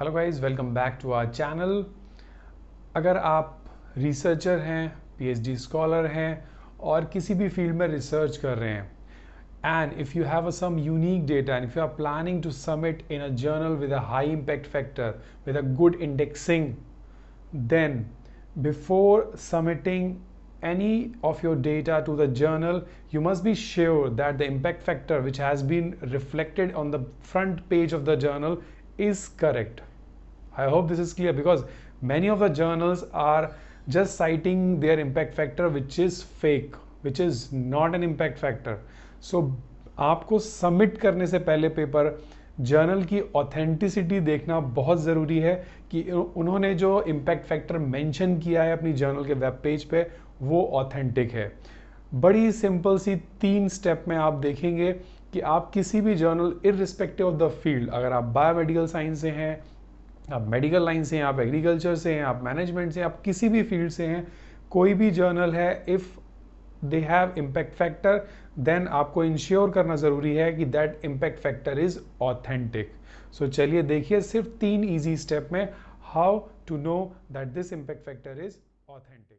Hello guys, welcome back to our channel. अगर आप researcher हैं, पीएचडी स्कॉलर हैं और किसी भी फील्ड में रिसर्च कर रहे हैं and if you have some unique data and if you are planning to submit in a journal with a high impact factor with a good indexing, then before submitting any of your data to the journal, you must be sure that the impact factor which has been reflected on the front page of the journal is correct. I hope this is clear because many of the journals are just citing their impact factor which is fake, which is not an impact factor. So आपको submit करने से पहले paper journal की authenticity देखना बहुत ज़रूरी है कि उन्होंने जो इम्पैक्ट फैक्टर मेंशन किया है अपनी जर्नल के वेब पेज पे वो ऑथेंटिक है। बड़ी सिंपल सी 3 स्टेप में आप देखेंगे कि आप किसी भी journal irrespective of the field, अगर आप बायोमेडिकल साइंस से हैं, आप मेडिकल लाइन से हैं, आप एग्रीकल्चर से हैं, आप मैनेजमेंट से हैं, आप किसी भी फील्ड से हैं, कोई भी जर्नल है, if they have impact factor then आपको इंश्योर करना ज़रूरी है कि that impact factor is authentic. So चलिए देखिए सिर्फ 3 ईजी स्टेप में how to know that this impact factor is authentic.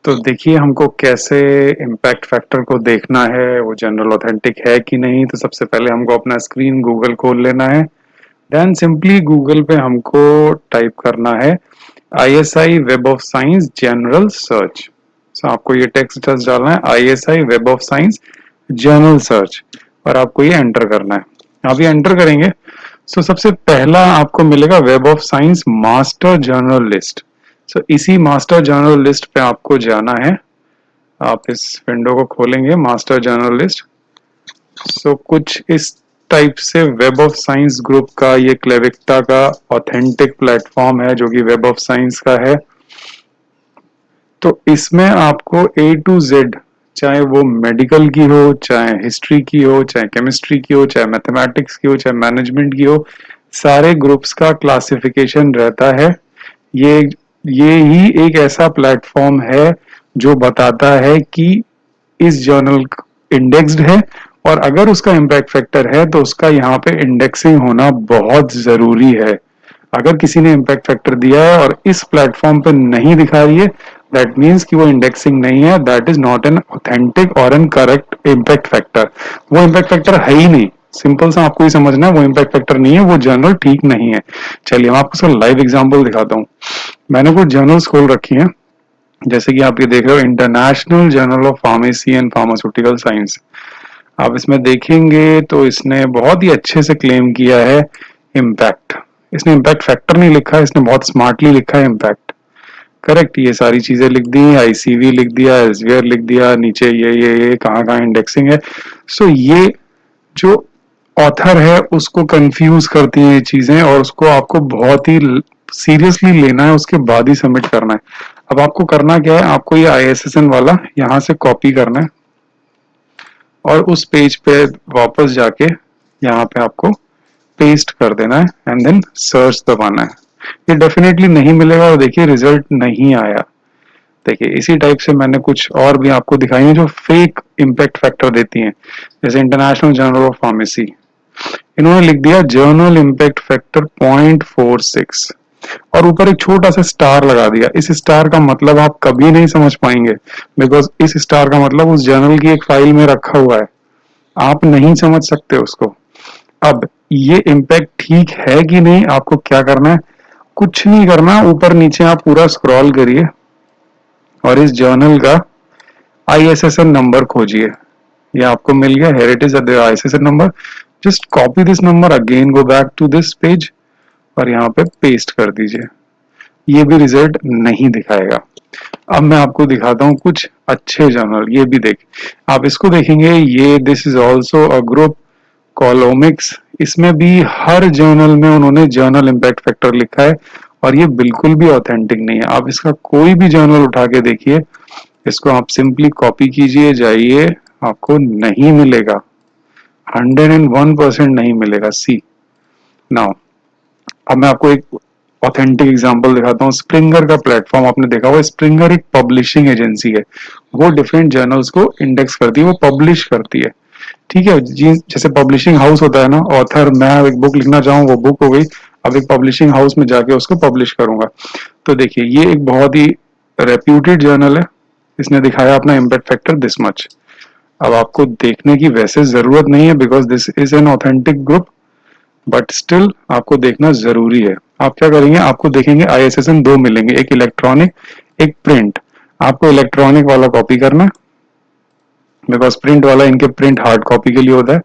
तो देखिए हमको कैसे इम्पैक्ट फैक्टर को देखना है, वो जनरल ऑथेंटिक है कि नहीं। तो सबसे पहले हमको अपना स्क्रीन गूगल खोल लेना है। देन सिंपली गूगल पे हमको टाइप करना है ISI web of science journal search. So आपको ये टेक्स्ट जस्ट डालना है ISI web of science journal search और आपको ये एंटर करना है। आप ये एंटर करेंगे सो सबसे पहला आपको मिलेगा web of science master journal list. So इसी मास्टर जर्नल लिस्ट पे आपको जाना है। आप इस विंडो को खोलेंगे मास्टर जर्नल लिस्ट। सो कुछ इस टाइप से वेब ऑफ साइंस ग्रुप का ये क्लेविक्टा का ऑथेंटिक प्लेटफॉर्म है जो कि वेब ऑफ साइंस का है। तो इसमें आपको A to Z, चाहे वो मेडिकल की हो, चाहे हिस्ट्री की हो, चाहे केमिस्ट्री की हो, चाहे मैथमेटिक्स की हो, चाहे मैनेजमेंट की हो, सारे ग्रुप्स का क्लासिफिकेशन रहता है। ये ही एक ऐसा प्लेटफॉर्म है जो बताता है कि इस जर्नल इंडेक्स्ड है और अगर उसका इम्पैक्ट फैक्टर है तो उसका यहाँ पे इंडेक्सिंग होना बहुत जरूरी है। अगर किसी ने इम्पैक्ट फैक्टर दिया है और इस प्लेटफॉर्म पे नहीं दिखा रही है, दैट मीन्स कि वो इंडेक्सिंग नहीं है, that is not an authentic और एन करेक्ट इम्पैक्ट फैक्टर। वो इम्पैक्ट फैक्टर है ही नहीं। सिंपल सा आपको ही समझना है, वो इम्पैक्ट फैक्टर नहीं है, वो जर्नल ठीक नहीं है। चलिए मैं आपको उसका लाइव एग्जांपल दिखाता हूँ। मैंने कुछ जर्नल्स खोल रखी हैं, जैसे कि आप ये देख रहे हो international journal of pharmacy and pharmaceutical science. आप इसमें देखेंगे तो इसने बहुत ही अच्छे से क्लेम किया है इम्पैक्ट। इसने इम्पैक्ट फैक्टर नहीं लिखा है, इसने बहुत स्मार्टली लिखा है इम्पैक्ट। करेक्ट, ये सारी चीजें लिख दी, ICV लिख दिया, एल्सेवियर लिख दिया, नीचे ये कहाँ इंडेक्सिंग है। सो ये जो ऑथर है उसको कंफ्यूज करती है ये चीजें और उसको आपको बहुत ही सीरियसली लेना है, उसके बाद ही सबमिट करना है। अब आपको करना क्या है, आपको ये ISSN वाला यहाँ से कॉपी करना है और उस पेज पे वापस जाके यहाँ पे आपको पेस्ट कर देना है एंड देन सर्च दबाना है। ये डेफिनेटली नहीं मिलेगा और देखिए रिजल्ट नहीं आया। देखिए इसी टाइप से मैंने कुछ और भी आपको दिखाई है जो फेक इम्पैक्ट फैक्टर देती हैं, जैसे इंटरनेशनल जर्नल ऑफ फार्मेसी, इन्होंने लिख दिया जर्नल इम्पैक्ट फैक्टर 0.46 और ऊपर एक छोटा सा स्टार लगा दिया। इस स्टार का मतलब आप कभी नहीं समझ पाएंगे बिकॉज इस स्टार का मतलब उस जर्नल की एक फाइल में रखा हुआ है, आप नहीं समझ सकते उसको। अब ये इम्पैक्ट ठीक है कि नहीं, आपको क्या करना है, कुछ नहीं करना, ऊपर नीचे आप पूरा स्क्रॉल करिए और इस जर्नल का ISSN नंबर खोजिए। ये आपको मिल गया, here it is at the ISSN number, just copy this number again, go back to this page और यहाँ पे पेस्ट कर दीजिए। ये भी रिजल्ट नहीं दिखाएगा। अब मैं आपको दिखाता हूँ कुछ अच्छे जर्नल, ये भी देख, आप इसको देखेंगे, ये this is also a group colomics. इसमें भी हर जर्नल में उन्होंने जर्नल इम्पैक्ट फैक्टर लिखा है और ये बिल्कुल भी ऑथेंटिक नहीं है। आप इसका कोई भी जर्नल उठा के देखिए, इसको आप सिंपली कॉपी कीजिए, जाइए, आपको नहीं मिलेगा, 101% नहीं मिलेगा। सी नाउ अब मैं आपको एक ऑथेंटिक एग्जांपल दिखाता हूँ। स्प्रिंगर का प्लेटफॉर्म आपने देखा होगा, स्प्रिंगर एक पब्लिशिंग एजेंसी है, वो डिफरेंट जर्नल्स को इंडेक्स करती है, वो पब्लिश करती है। ठीक है, जैसे पब्लिशिंग हाउस होता है ना, ऑथर, मैं एक बुक लिखना चाहूँ वो बुक हो गई, अब एक पब्लिशिंग हाउस में जाके उसको पब्लिश करूंगा। तो देखिए ये एक बहुत ही रेप्यूटेड जर्नल है, इसने दिखाया अपना इम्पैक्ट फैक्टर दिस मच। अब आपको देखने की वैसे जरूरत नहीं है because this is an authentic group, but still आपको देखना जरूरी है। आप क्या करेंगे, आपको देखेंगे ISSN 2 मिलेंगे, एक इलेक्ट्रॉनिक एक प्रिंट। आपको इलेक्ट्रॉनिक वाला कॉपी करना है बिकॉज प्रिंट वाला इनके प्रिंट हार्ड कॉपी के लिए होता है।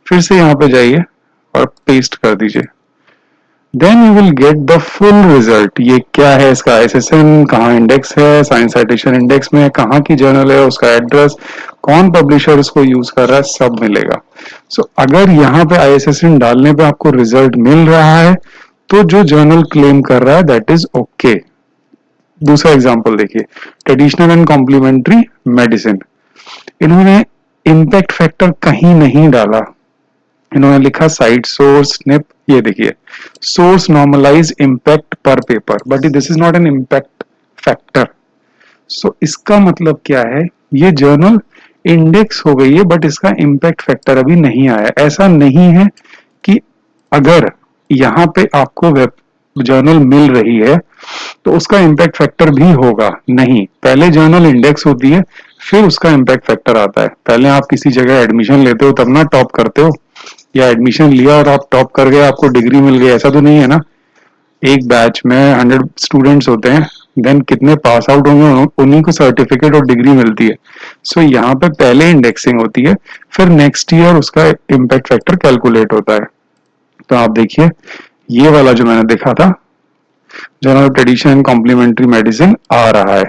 फिर से यहाँ पे जाइए और पेस्ट कर दीजिए, then you will get the full result. ये क्या है, इसका ISSN कहाँ इंडेक्स है, साइंस साइटेशन इंडेक्स में कहाँ की जर्नल है, उसका एड्रेस, कौन पब्लिशर उसको यूज कर रहा है, सब मिलेगा। सो अगर यहाँ पे ISSN डालने पे आपको रिजल्ट मिल रहा है तो जो जर्नल क्लेम कर रहा है दैट इज ओके। दूसरा एग्जांपल देखिए, ट्रेडिशनल एंड कॉम्प्लीमेंट्री मेडिसिन, इन्होंने इम्पैक्ट फैक्टर कहीं नहीं डाला, इन्होंने लिखा साइट सोर्स स्निप। ये देखिए, source normalize impact per paper, but this is not an impact factor. So इसका मतलब क्या है, ये जर्नल इंडेक्स हो गई है बट इसका इम्पैक्ट फैक्टर अभी नहीं आया। ऐसा नहीं है कि अगर यहाँ पे आपको वेब जर्नल मिल रही है तो उसका इम्पैक्ट फैक्टर भी होगा, नहीं। पहले जर्नल इंडेक्स होती है फिर उसका इम्पैक्ट फैक्टर आता है। पहले आप किसी जगह एडमिशन लेते हो तब ना टॉप करते हो, या एडमिशन लिया और आप टॉप कर गए आपको डिग्री मिल गई, ऐसा तो नहीं है ना। एक बैच में 100 स्टूडेंट्स होते हैं, देन कितने पास आउट होंगे उन्हीं को सर्टिफिकेट और डिग्री मिलती है। सो यहाँ पे पहले इंडेक्सिंग होती है फिर नेक्स्ट ईयर उसका इम्पैक्ट फैक्टर कैलकुलेट होता है। तो आप देखिए ये वाला जो मैंने देखा था, journal tradition and complementary medicine आ रहा है,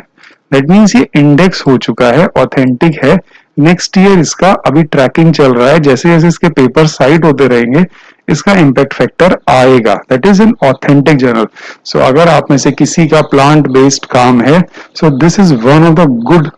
दैट मीन्स ये इंडेक्स हो चुका है, ऑथेंटिक है। नेक्स्ट ईयर इसका अभी ट्रैकिंग चल रहा है, जैसे जैसे इसके पेपर साइट होते रहेंगे इसका इम्पैक्ट फैक्टर आएगा, that is an authentic journal. So अगर आप में से किसी का प्लांट बेस्ड काम है, so this is one of the good